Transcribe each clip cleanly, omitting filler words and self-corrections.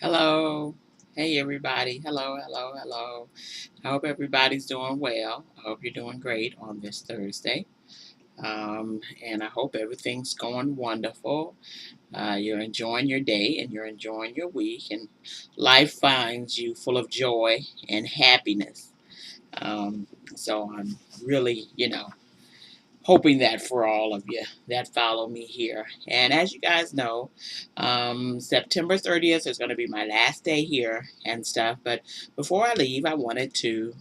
Hello. Hey, everybody. Hello, hello, hello. I hope everybody's doing well. I hope you're doing great on this Thursday. And I hope everything's going wonderful. You're enjoying your day and you're enjoying your week, and life finds you full of joy and happiness. Um, so I'm really, hoping that for all of you that follow me here. And as you guys know, September 30th is going to be my last day here and stuff. But before I leave, I wanted to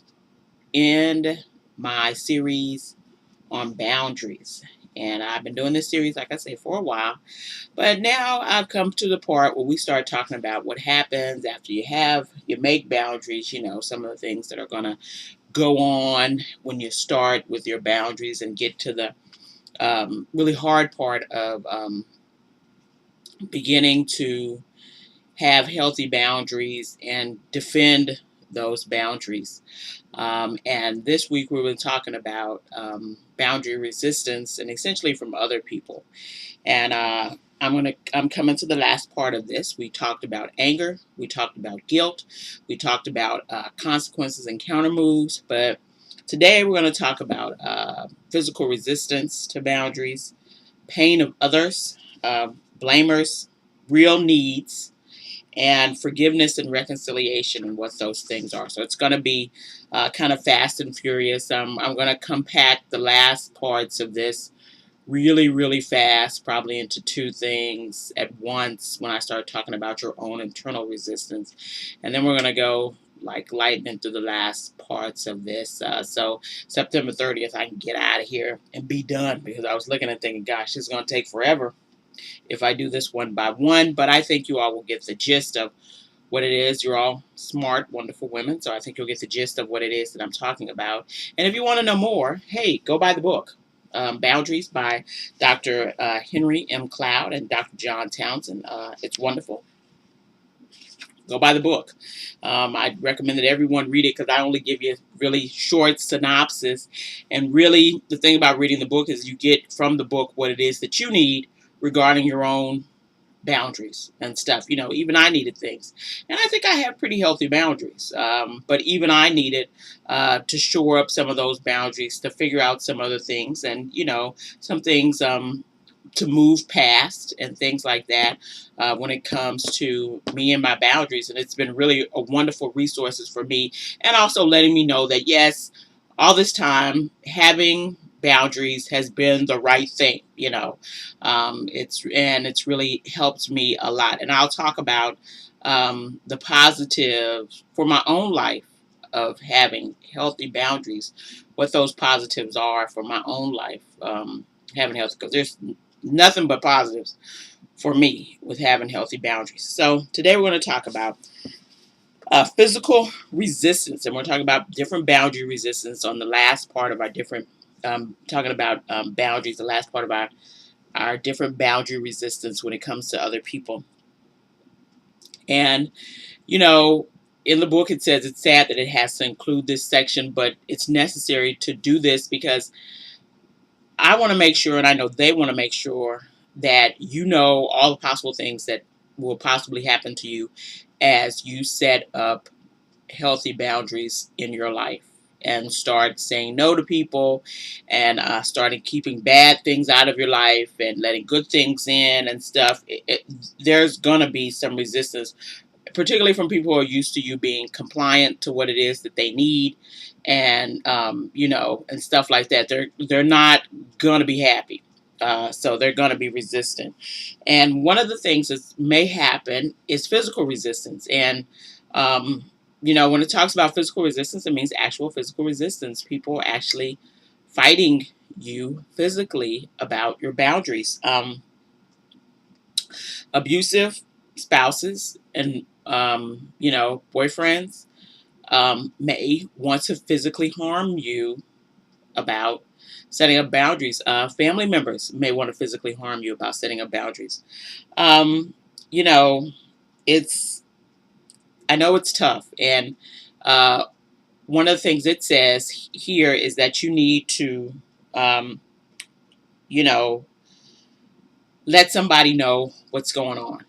end my series on boundaries. And I've been doing this series, like I say, for a while. But now I've come to the part where we start talking about what happens after you make boundaries, some of the things that are going to go on when you start with your boundaries and get to the really hard part of beginning to have healthy boundaries and defend those boundaries. And this week we were talking about boundary resistance and essentially from other people. And I'm coming to the last part of this. We talked about anger, we talked about guilt, we talked about consequences and counter moves, but today we're going to talk about physical resistance to boundaries, pain of others, blamers, real needs, and forgiveness and reconciliation, and what those things are. So it's going to be kind of fast and furious. I'm going to compact the last parts of this really, really fast, probably into two things at once when I start talking about your own internal resistance. And then we're going to go like lightning through the last parts of this. So September 30th, I can get out of here and be done, because I was looking and thinking, gosh, this is going to take forever if I do this one by one. But I think you all will get the gist of what it is. You're all smart, wonderful women, so I think you'll get the gist of what it is that I'm talking about. And if you want to know more, hey, go buy the book, Boundaries by Dr. Henry M. Cloud and Dr. John Townsend. It's wonderful. Go buy the book. I recommend that everyone read it, because I only give you really short synopsis. And really, the thing about reading the book is you get from the book what it is that you need regarding your own boundaries and stuff. Even I needed things. And I think I have pretty healthy boundaries. But even I needed to shore up some of those boundaries, to figure out some other things, and, some things to move past and things like that when it comes to me and my boundaries. And it's been really a wonderful resources for me, and also letting me know that, yes, all this time having boundaries has been the right thing. It's really helped me a lot. And I'll talk about the positives for my own life of having healthy boundaries, what those positives are for my own life, having health, because there's nothing but positives for me with having healthy boundaries. So today we're going to talk about physical resistance, and we're talking about different boundary resistance on the last part of our different, talking about boundaries, the last part of our different boundary resistance when it comes to other people. And, you know, in the book it says it's sad that it has to include this section, but it's necessary to do this because I want to make sure, and I know they want to make sure, that you know all the possible things that will possibly happen to you as you set up healthy boundaries in your life and start saying no to people, and starting keeping bad things out of your life and letting good things in and stuff. There's going to be some resistance, particularly from people who are used to you being compliant to what it is that they need, and and stuff like that. They're not gonna be happy. So they're going to be resistant. And one of the things that may happen is physical resistance. And, um, when it talks about physical resistance, it means actual physical resistance. People actually fighting you physically about your boundaries. Abusive spouses and, boyfriends may want to physically harm you about setting up boundaries. Family members may want to physically harm you about setting up boundaries. Um, you know, it's, I know it's tough. And uh, one of the things it says here is that you need to, um, you know, let somebody know what's going on.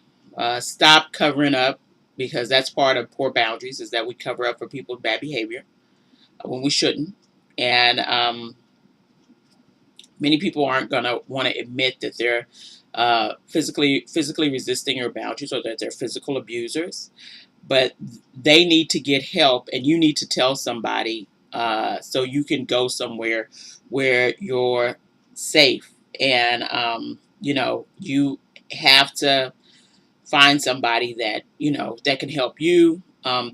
Stop covering up, because that's part of poor boundaries, is that we cover up for people's bad behavior when we shouldn't. And many people aren't going to want to admit that they're physically resisting your boundaries, or that they're physical abusers, but they need to get help, and you need to tell somebody, so you can go somewhere where you're safe. And you have to find somebody that that can help you.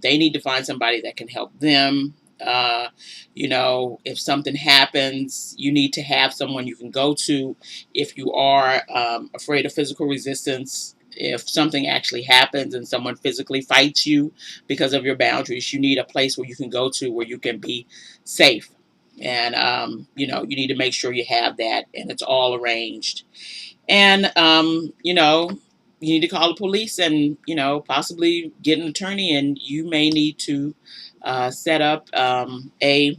They need to find somebody that can help them. If something happens, you need to have someone you can go to. If you are afraid of physical resistance, if something actually happens and someone physically fights you because of your boundaries, you need a place where you can go to where you can be safe. And you need to make sure you have that and it's all arranged. And you need to call the police, and possibly get an attorney, and you may need to set up a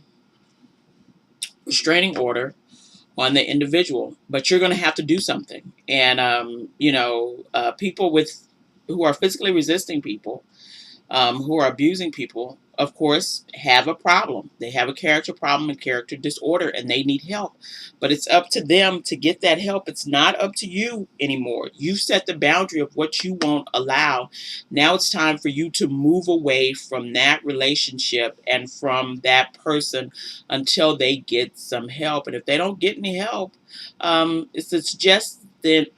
restraining order on the individual. But you're going to have to do something. And people who are physically resisting people, who are abusing people, of course, have a problem. They have a character problem and character disorder, and they need help. But it's up to them to get that help. It's not up to you anymore. You've set the boundary of what you won't allow. Now it's time for you to move away from that relationship and from that person until they get some help. And if they don't get any help, it's to suggest that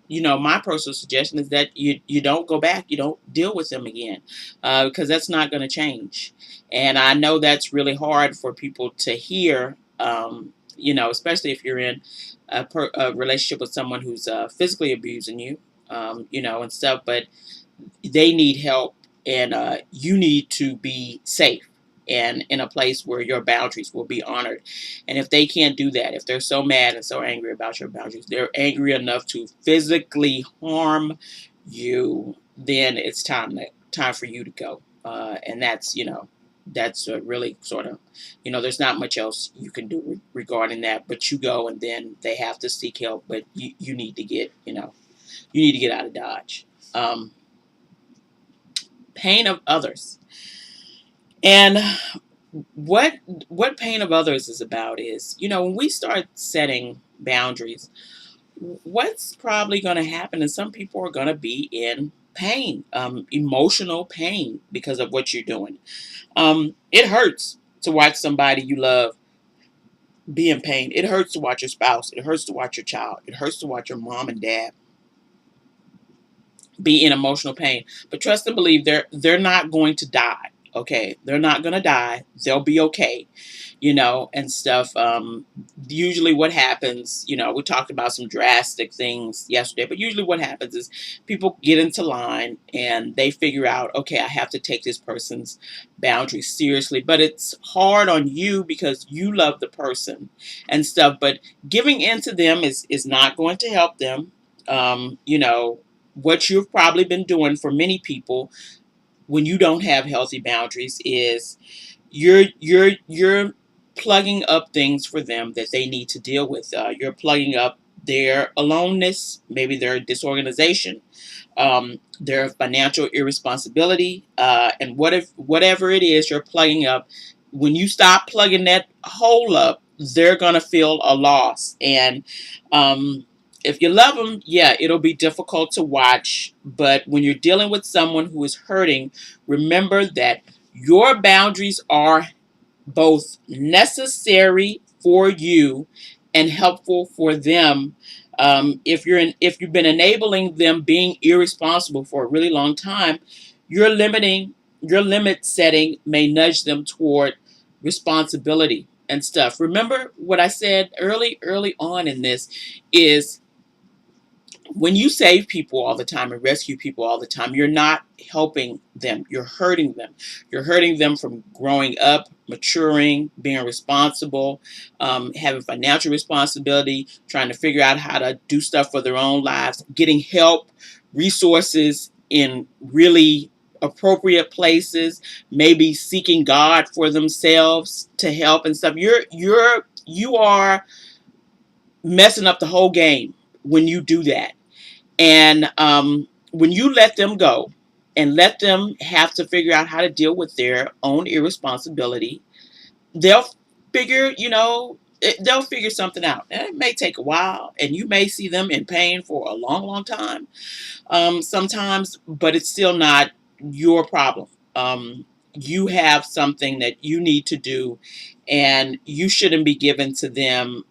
my personal suggestion is that you don't go back, you don't deal with them again, because that's not going to change. And I know that's really hard for people to hear, especially if you're in a relationship with someone who's physically abusing you, and stuff. But they need help, and you need to be safe and in a place where your boundaries will be honored. And if they can't do that, if they're so mad and so angry about your boundaries, they're angry enough to physically harm you, then it's time for you to go. And that's really sort of, there's not much else you can do regarding that, but you go, and then they have to seek help. But you need to get, out of Dodge. Pain of others. And what pain of others is about is, when we start setting boundaries, what's probably going to happen is some people are going to be in pain, emotional pain, because of what you're doing. It hurts to watch somebody you love be in pain. It hurts to watch your spouse. It hurts to watch your child. It hurts to watch your mom and dad be in emotional pain. But trust and believe, they're not going to die. Okay, they're not going to die. They'll be okay, and stuff. Usually what happens, we talked about some drastic things yesterday, but usually what happens is people get into line and they figure out, okay, I have to take this person's boundaries seriously. But it's hard on you because you love the person and stuff. But giving in to them is not going to help them. What you've probably been doing for many people when you don't have healthy boundaries is you're plugging up things for them that they need to deal with. You're plugging up their aloneness, maybe their disorganization, their financial irresponsibility, and whatever it is you're plugging up. When you stop plugging that hole up, they're gonna feel a loss. And if you love them, yeah, it'll be difficult to watch. But when you're dealing with someone who is hurting, remember that your boundaries are both necessary for you and helpful for them. If you've been enabling them being irresponsible for a really long time, your limit setting may nudge them toward responsibility and stuff. Remember what I said early on in this is, when you save people all the time and rescue people all the time, you're not helping them. You're hurting them. You're hurting them from growing up, maturing, being responsible, having financial responsibility, trying to figure out how to do stuff for their own lives, getting help, resources in really appropriate places, maybe seeking God for themselves to help and stuff. You are messing up the whole game when you do that. And when you let them go, and let them have to figure out how to deal with their own irresponsibility. They'll they'll figure something out. And it may take a while, and you may see them in pain for a long, long time, sometimes, but it's still not your problem. You have something that you need to do, and you shouldn't be given to them,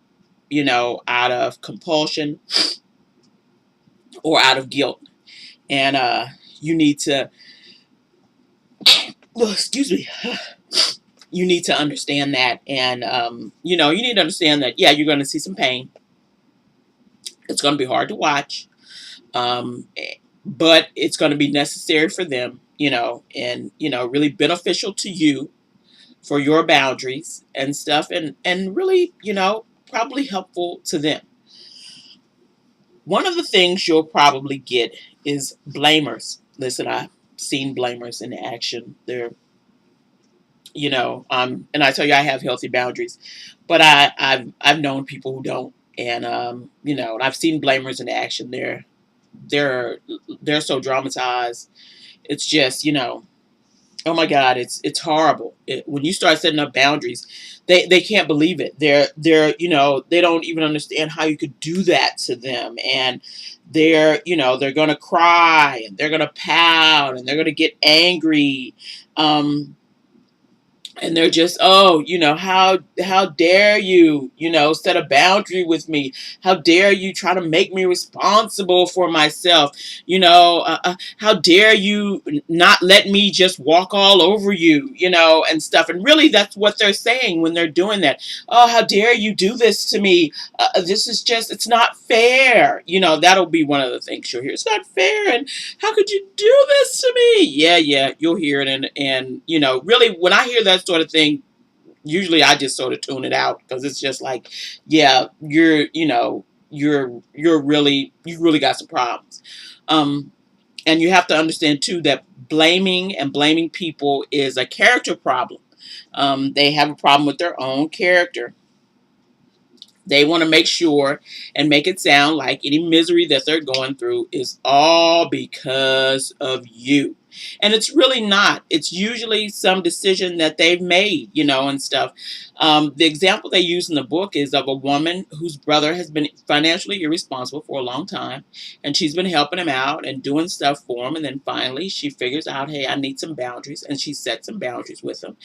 out of compulsion or out of guilt. And you need to, oh, excuse me, you need to understand that. And, you need to understand that, yeah, you're going to see some pain. It's going to be hard to watch, um, but it's going to be necessary for them, and, really beneficial to you for your boundaries and stuff, and really, probably helpful to them. One of the things you'll probably get is blamers. Listen, I've seen blamers in action. And I tell you, I have healthy boundaries, but I've known people who don't, and and I've seen blamers in action. They're they're so dramatized. It's just, oh my God, it's horrible. When you start setting up boundaries, they can't believe it. They don't even understand how you could do that to them, and they're gonna cry, and they're gonna pout, and they're gonna get angry. And they're just, oh, how dare you, set a boundary with me? How dare you try to make me responsible for myself? How dare you not let me just walk all over you, and stuff. And really, that's what they're saying when they're doing that. Oh, how dare you do this to me? This is just, it's not fair. That'll be one of the things you'll hear. It's not fair, and how could you do this to me? Yeah, yeah, you'll hear it. And really, when I hear that sort of thing, usually I just sort of tune it out, because it's just like, yeah, you really got some problems. Um, and you have to understand too that blaming people is a character problem. They have a problem with their own character. They want to make sure and make it sound like any misery that they're going through is all because of you. And it's really not. It's usually some decision that they've made, and stuff. The example they use in the book is of a woman whose brother has been financially irresponsible for a long time. And she's been helping him out and doing stuff for him. And then finally she figures out, hey, I need some boundaries. And she sets some boundaries with him.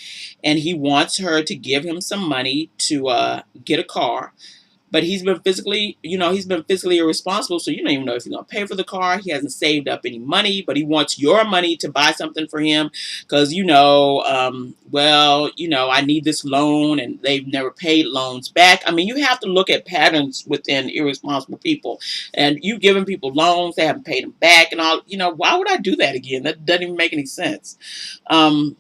And he wants her to give him some money to get a car, but he's been physically irresponsible, so you don't even know if he's gonna pay for the car. He hasn't saved up any money, but he wants your money to buy something for him, because I need this loan, and they've never paid loans back. I mean, you have to look at patterns within irresponsible people, and you giving people loans, they haven't paid them back, and all. Why would I do that again? That doesn't even make any sense. Um,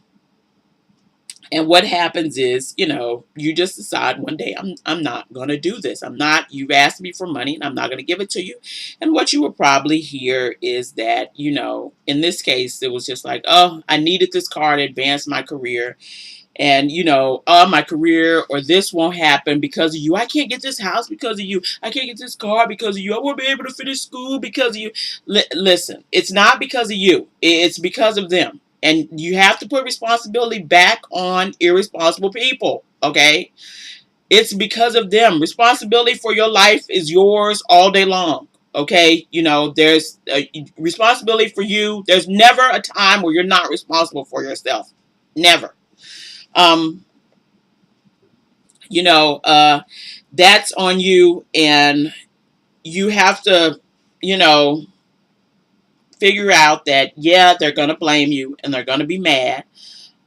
and what happens is, you just decide one day, I'm not going to do this. You've asked me for money, and I'm not going to give it to you. And what you will probably hear is that, in this case, it was just like, oh, I needed this car to advance my career. And, oh, my career or this won't happen because of you. I can't get this house because of you. I can't get this car because of you. I won't be able to finish school because of you. Listen, it's not because of you. It's because of them. And you have to put responsibility back on irresponsible people, okay? It's because of them. Responsibility for your life is yours all day long, okay? There's a responsibility for you. There's never a time where you're not responsible for yourself. Never. Um, you know, uh, that's on you, and you have to, you know, figure out that, yeah, they're going to blame you and they're going to be mad.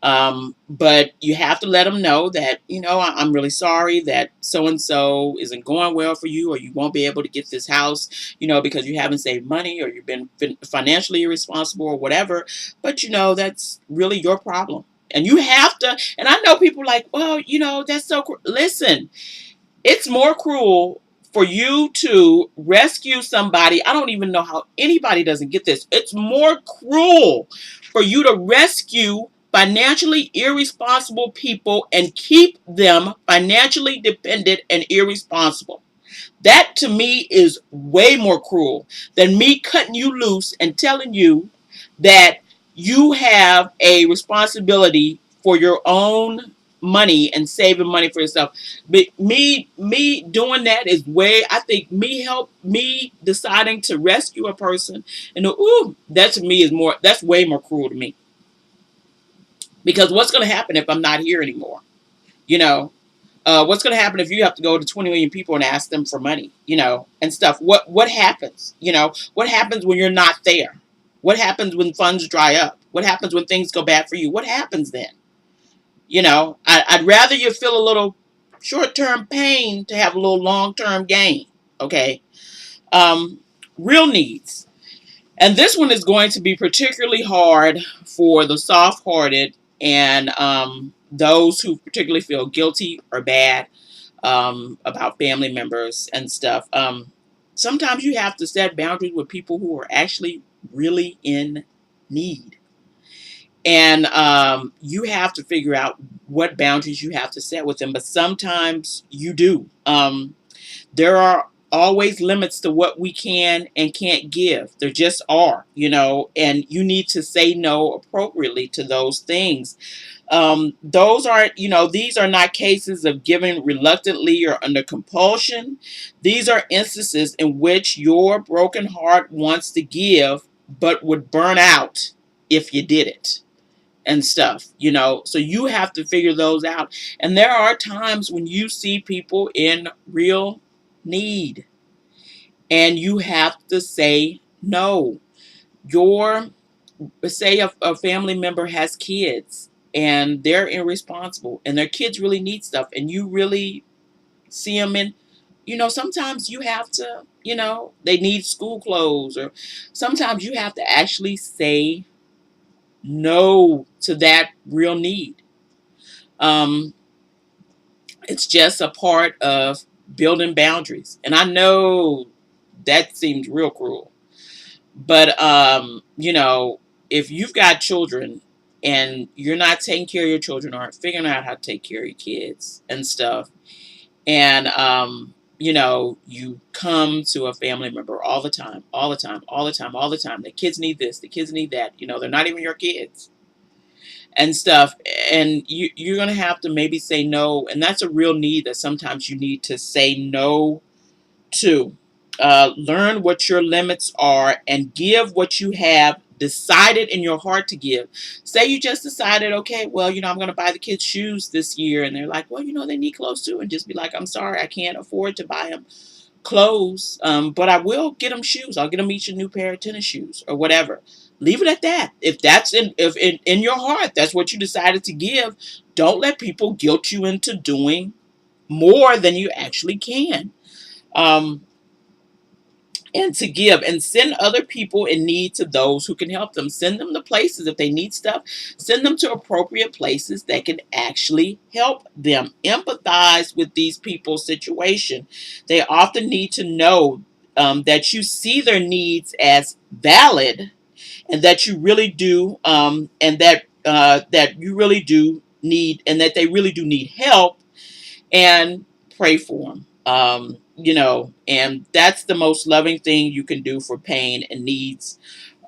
But you have to let them know that, I'm really sorry that so and so isn't going well for you, or you won't be able to get this house, because you haven't saved money, or you've been financially irresponsible or whatever. But, that's really your problem. And you have to, and I know people like, well, that's so, listen, it's more cruel for you to rescue somebody. I don't even know how anybody doesn't get this. It's more cruel for you to rescue financially irresponsible people and keep them financially dependent and irresponsible. That to me is way more cruel than me cutting you loose and telling you that you have a responsibility for your own money and saving money for yourself. But me doing that is way, I think me deciding to rescue a person, and ooh, that to me is more, that's way more cruel to me. Because what's going to happen if I'm not here anymore? You know, what's going to happen if you have to go to 20 million people and ask them for money, and stuff? What happens? What happens when you're not there? What happens when funds dry up? What happens when things go bad for you? What happens then? I'd rather you feel a little short-term pain to have a little long-term gain. Okay. Um, Real needs. And this one is going to be particularly hard for the soft-hearted and those who particularly feel guilty or bad about family members and stuff. Sometimes you have to set boundaries with people who are actually really in need. And you have to figure out what boundaries you have to set with them. But sometimes you do. There are always limits to what we can and can't give. There just are, and you need to say no appropriately to those things. Those aren't, these are not cases of giving reluctantly or under compulsion. These are instances in which your broken heart wants to give, but would burn out if you did it and stuff, so you have to figure those out. And there are times when you see people in real need and you have to say no. Your Say a family member has kids and they're irresponsible and their kids really need stuff and you really see them in, sometimes you have to, they need school clothes, or sometimes you have to actually say no to that real need. um it's just a part of building boundaries, and I know that seems real cruel. But if you've got children and you're not taking care of your children, or figuring out how to take care of your kids and stuff, and you come to a family member all the time, all the time, all the time, all the time. The kids need this, the kids need that. They're not even your kids and stuff, and you're gonna have to maybe say no, and that's a real need that sometimes you need to say no to. Learn what your limits are and give what you have decided in your heart to give. Say you just decided, okay, well, I'm going to buy the kids shoes this year, and they're like, well, they need clothes too, and just be like, I'm sorry, I can't afford to buy them clothes, but I will get them shoes. I'll get them each a new pair of tennis shoes or whatever. Leave it at that. If that's in your heart, that's what you decided to give. Don't let people guilt you into doing more than you actually can. Um, and to give and send other people in need to those who can help them. Send them to places if they need stuff. Send them to appropriate places that can actually help them. Empathize with these people's situation. They often need to know that you see their needs as valid, and that you really do, and that you really do need, and that they really do need help, and pray for them. And that's the most loving thing you can do for pain and needs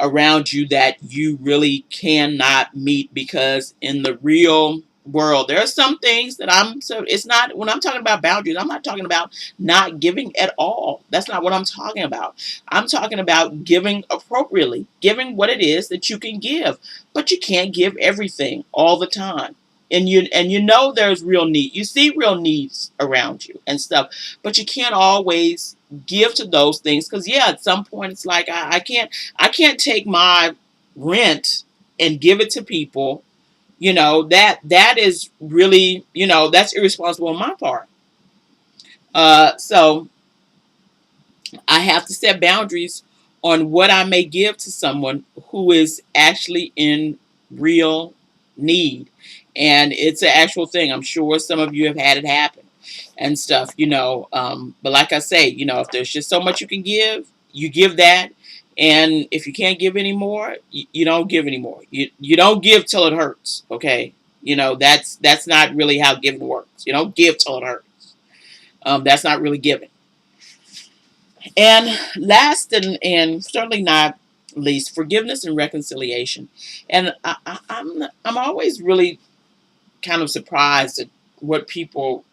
around you that you really cannot meet, because in the real world there are some things that it's not, when I'm talking about boundaries, I'm not talking about not giving at all. That's not what I'm talking about. I'm talking about giving appropriately, giving what it is that you can give, but you can't give everything all the time. And there's real need. You see real needs around you and stuff, but you can't always give to those things, because yeah, at some point it's like I can't take my rent and give it to people. That is really, that's irresponsible on my part. So I have to set boundaries on what I may give to someone who is actually in real need. And it's an actual thing. I'm sure some of you have had it happen and stuff, But like I say, if there's just so much you can give, you give that. And if you can't give anymore, you don't give anymore. You don't give till it hurts. Okay. That's not really how giving works. You don't give till it hurts. That's not really giving. And last and certainly not least, forgiveness and reconciliation. And I'm always really kind of surprised at what people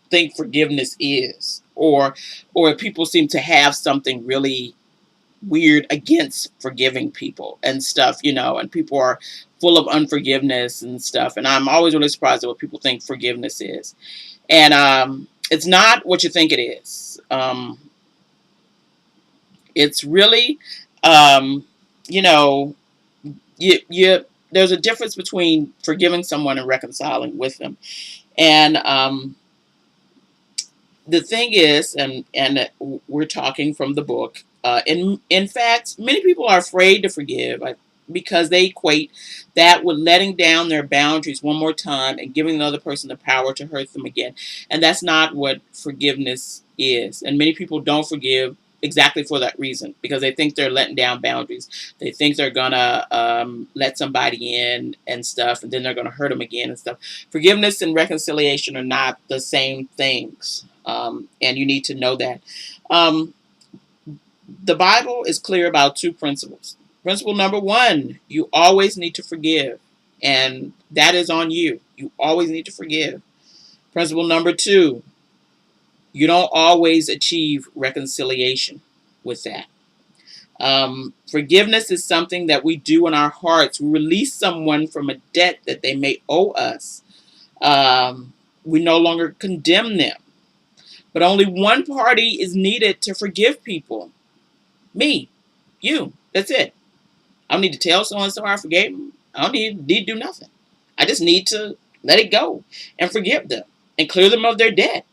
think forgiveness is, or people seem to have something really weird against forgiving people and stuff, and people are full of unforgiveness and stuff. And I'm always really surprised at what people think forgiveness is. And it's not what you think it is. It's really, um, you know, you there's a difference between forgiving someone and reconciling with them. And the thing is, and we're talking from the book. In fact, many people are afraid to forgive because they equate that with letting down their boundaries one more time and giving the other person the power to hurt them again. And that's not what forgiveness is. And many people don't forgive exactly for that reason, because they think they're letting down boundaries. They think they're gonna let somebody in and stuff, and then they're gonna hurt them again and stuff. Forgiveness and reconciliation are not the same things, and you need to know that. Um, the Bible is clear about two principles. Principle number one: you always need to forgive, and that is on you. You always need to forgive. Principle number two: you don't always achieve reconciliation with that. Forgiveness is something that we do in our hearts. We release someone from a debt that they may owe us. We no longer condemn them. But only one party is needed to forgive people. Me. You. That's it. I don't need to tell so and so I forgave them. I don't need to do nothing. I just need to let it go and forgive them and clear them of their debt.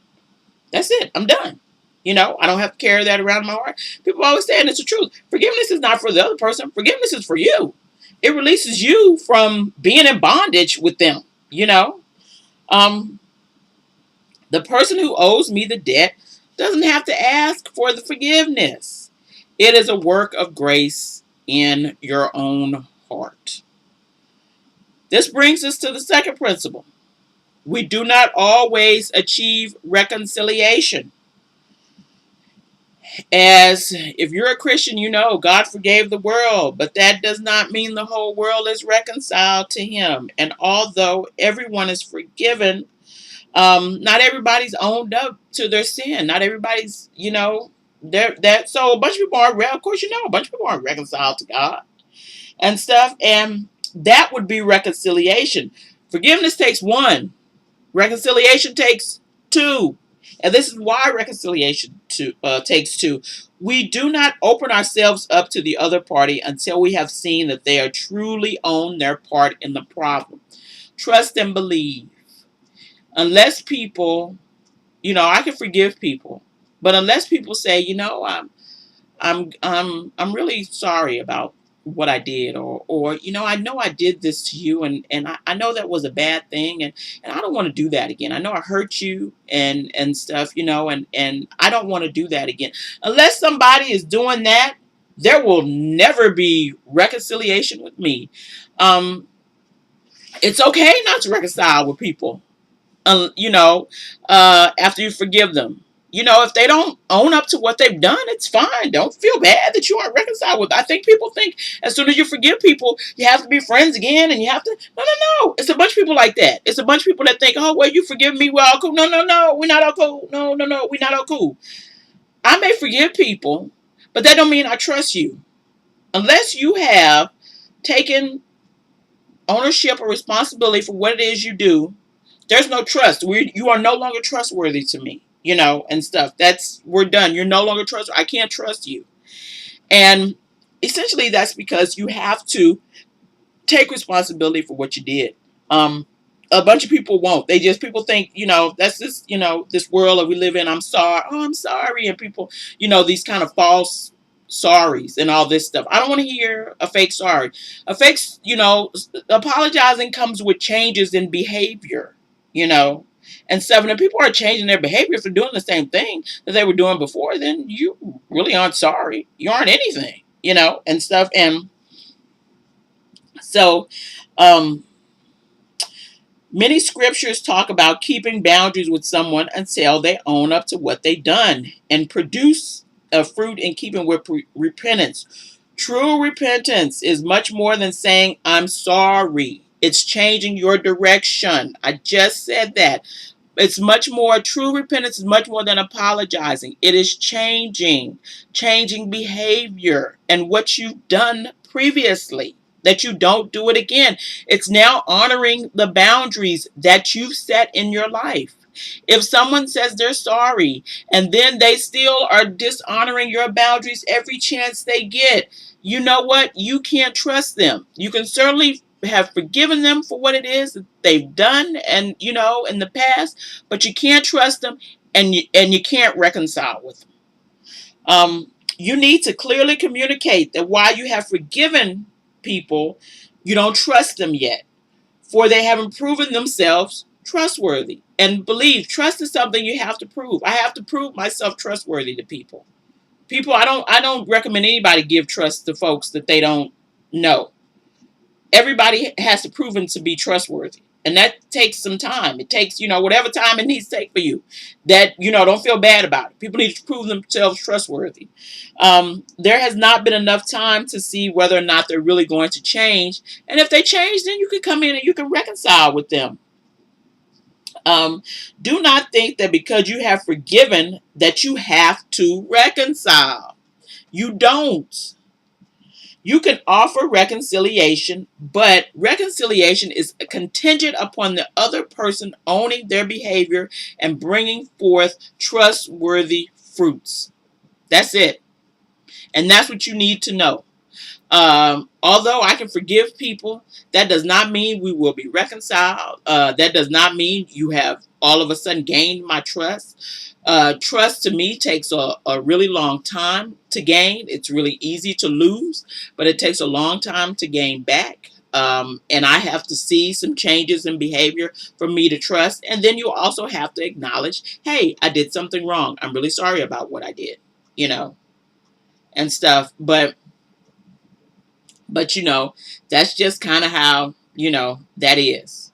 That's it. I'm done. I don't have to carry that around in my heart. People always say, and it's the truth, forgiveness is not for the other person. Forgiveness is for you. It releases you from being in bondage with them. Um, the person who owes me the debt doesn't have to ask for the forgiveness. It is a work of grace in your own heart. This brings us to the second principle. We do not always achieve reconciliation. As if you're a Christian, God forgave the world, but that does not mean the whole world is reconciled to him. And although everyone is forgiven, not everybody's owned up to their sin. Not everybody's, so a bunch of people aren't, of course, a bunch of people aren't reconciled to God and stuff. And that would be reconciliation. Forgiveness takes one. Reconciliation takes two. And this is why reconciliation takes two. We do not open ourselves up to the other party until we have seen that they are truly own their part in the problem. Trust and believe. Unless people, I can forgive people, but unless people say, I'm really sorry about what I did, or I know I did this to you, and I know that was a bad thing, and I don't want to do that again. I know I hurt you and stuff, and I don't want to do that again. Unless somebody is doing that, there will never be reconciliation with me. It's okay not to reconcile with people, after you forgive them. If they don't own up to what they've done, it's fine. Don't feel bad that you aren't reconciled with. I think people think as soon as you forgive people, you have to be friends again, and you have to. No. It's a bunch of people like that. It's a bunch of people that think, oh, well, you forgive me, we're all cool. No, we're not all cool. No, we're not all cool. I may forgive people, but that don't mean I trust you. Unless you have taken ownership or responsibility for what it is you do, there's no trust. You are no longer trustworthy to me, and stuff. We're done. You're no longer trustworthy. I can't trust you. And essentially that's because you have to take responsibility for what you did. A bunch of people won't. People think, that's this, this world that we live in. I'm sorry. Oh, I'm sorry. And people, these kind of false sorries and all this stuff. I don't want to hear a fake sorry. A fake, apologizing comes with changes in behavior, and stuff. And if people are changing their behavior for doing the same thing that they were doing before, then you really aren't sorry. You aren't anything, and stuff. And so, many scriptures talk about keeping boundaries with someone until they own up to what they've done and produce a fruit in keeping with repentance. True repentance is much more than saying, I'm sorry. It's changing your direction. I just said that. It's much more, true repentance is much more than apologizing. It is changing behavior and what you've done previously, that you don't do it again. It's now honoring the boundaries that you've set in your life. If someone says they're sorry and then they still are dishonoring your boundaries every chance they get, you know what? You can't trust them. You can certainly have forgiven them for what it is that they've done and in the past, but you can't trust them, and you can't reconcile with them. You need to clearly communicate that while you have forgiven people, you don't trust them yet, for they haven't proven themselves trustworthy. And believe, trust is something you have to prove. I have to prove myself trustworthy to people. I don't recommend anybody give trust to folks that they don't know. Everybody has to prove to be trustworthy. And that takes some time. It takes, whatever time it needs to take for you. That, don't feel bad about it. People need to prove themselves trustworthy. There has not been enough time to see whether or not they're really going to change. And if they change, then you can come in and you can reconcile with them. Do not think that because you have forgiven that you have to reconcile. You don't. You can offer reconciliation, but reconciliation is contingent upon the other person owning their behavior and bringing forth trustworthy fruits. That's it. And that's what you need to know. Although I can forgive people, that does not mean we will be reconciled. That does not mean you have all of a sudden gained my trust. Trust to me takes a really long time to gain. It's really easy to lose, but it takes a long time to gain back. And I have to see some changes in behavior for me to trust. And then you also have to acknowledge, hey, I did something wrong. I'm really sorry about what I did, and stuff. But that's just kind of how, that is.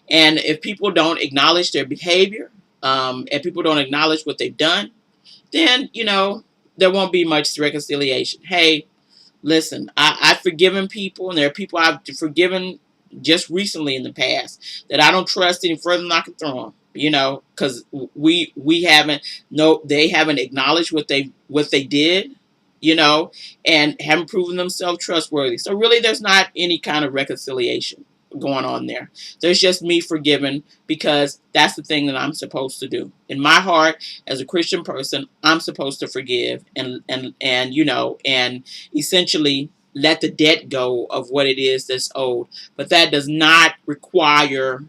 And if people don't acknowledge their behavior, and people don't acknowledge what they've done, then, there won't be much reconciliation. Hey, listen, I've forgiven people, and there are people I've forgiven just recently in the past that I don't trust any further than I can throw them. Because we haven't, no, they haven't acknowledged what they did, and haven't proven themselves trustworthy. So really, there's not any kind of reconciliation going on there. There's just me forgiving because that's the thing that I'm supposed to do. In my heart, as a Christian person, I'm supposed to forgive and essentially let the debt go of what it is that's owed. But that does not require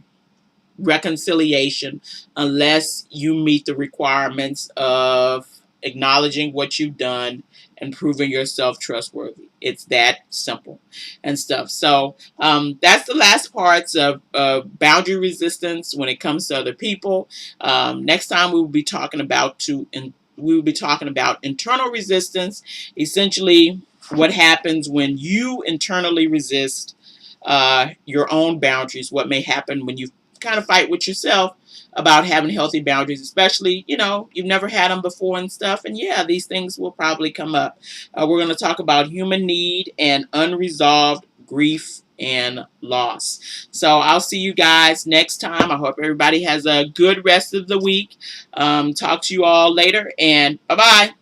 reconciliation unless you meet the requirements of acknowledging what you've done and proving yourself trustworthy. It's that simple and stuff. So that's the last parts of boundary resistance when it comes to other people. Next time we will be talking about internal resistance. Essentially, what happens when you internally resist your own boundaries. What may happen when you kind of fight with yourself about having healthy boundaries, especially, you've never had them before and stuff. And yeah, these things will probably come up. We're going to talk about human need and unresolved grief and loss. So I'll see you guys next time. I hope everybody has a good rest of the week. Talk to you all later, and bye-bye.